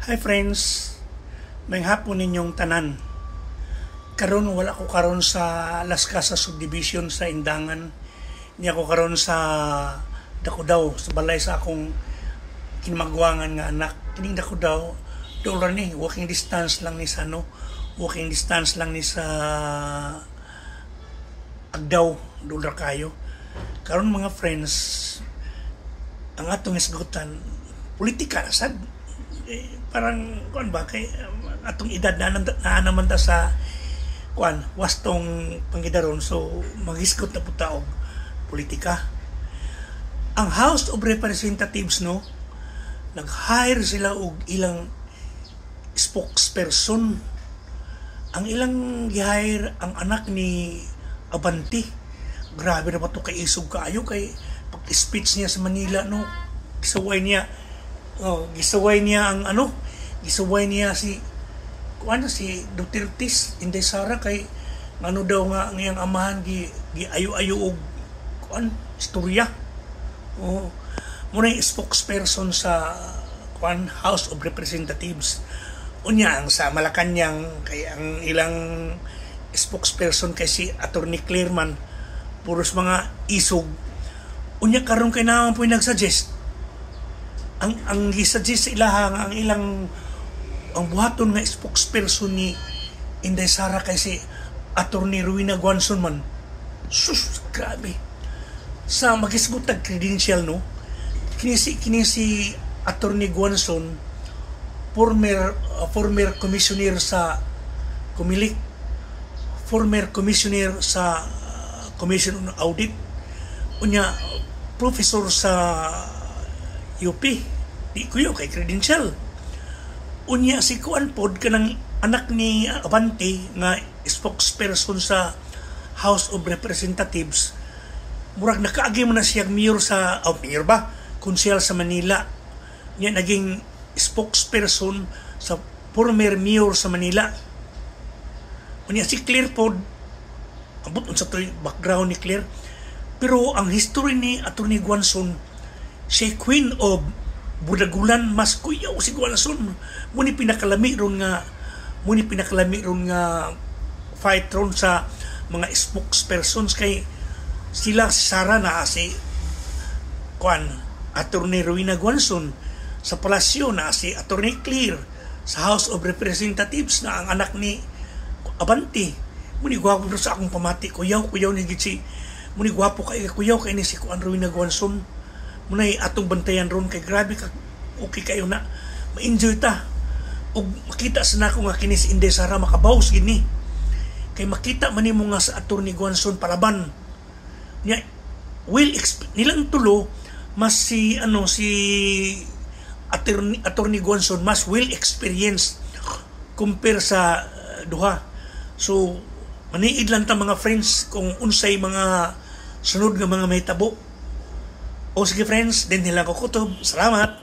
Hi friends, may hapon ninyong tanan. Karon wala ko karon sa Las Casas Subdivision sa Indangan. Niya ko karon sa Dakudaw, sa balay sa akong kinamagwangan nga anak. Kining Dakudaw, doon ni walking distance lang ni sa walking distance lang ni sa Agdaw, doon kayo. Karon mga friends, ang atong isgutan, politika sad. Parang kuan ba kay atong edad na naman ta sa kuan wastong panggidaron, so maghisgot na puta og politika. Ang House of Representatives nag-hire sila og ilang spokesperson. Ang ilang gi-hire ang anak ni Abante. Grabe na pa to kay isog kaayo kay pag-speech niya sa Manila gisaway niya gisaway niya si Duterte, Inday Sara kay daw nga ang iyang amahan ayo og istorya. Muna yung spokesperson sa House of Representatives. Unya ang sa Malacanang kay ang ilang spokesperson kay si Attorney Clearman, puros mga isog. Unya karon kay naman po nagsuggest ang gisuggest sa ilaha ang buhaton nga spokesperson ni Inday Sara kay si Attorney Rowena Guanzon man. Sus, grabe. Sa magisgot tag credential kini si Attorney Guanzon former commissioner sa Comelec, former commissioner sa Commission on Audit, unya professor sa UP, di kuyo kay credential. Unya si kuan pod kanang anak ni Abante nga spokesperson sa House of Representatives, murag nakaagi mo na siyang mayor sa mayor ba? Konsyal sa Manila. Niya naging spokesperson sa former mayor sa Manila. Unya si Claire pod, abot unsa to background ni Claire. Pero ang history ni Attorney Guanzon, siya queen of Budagulan, mas kuyaw si Guanzon. Muni pinakalami ron nga fight ron sa mga spokespersons kay sila Sara na si Attorney Rowena Guanzon, sa palasyo na si Attorney Claire, sa House of Representatives na ang anak ni Abante. Muni gwapo sa akong pamati, kuyaw ni gitsi. Muni gwapo kay kuyaw kay ni si Rowena Guanzon. Munay atong bantayan ron kay grabe ka okay kayo na ma-enjoy ta ug makita sa nako nga kini si Inday Sara makabaws gini kay makita man nimo nga sa Attorney Guanzon palaban niya nilang tulo mas si Attorney Guanzon mas well experienced compare sa duha. So maniid lang ta mga friends kung unsay mga sunod nga mga mahitabo. O sige friends, din nila ko kutob. Salamat!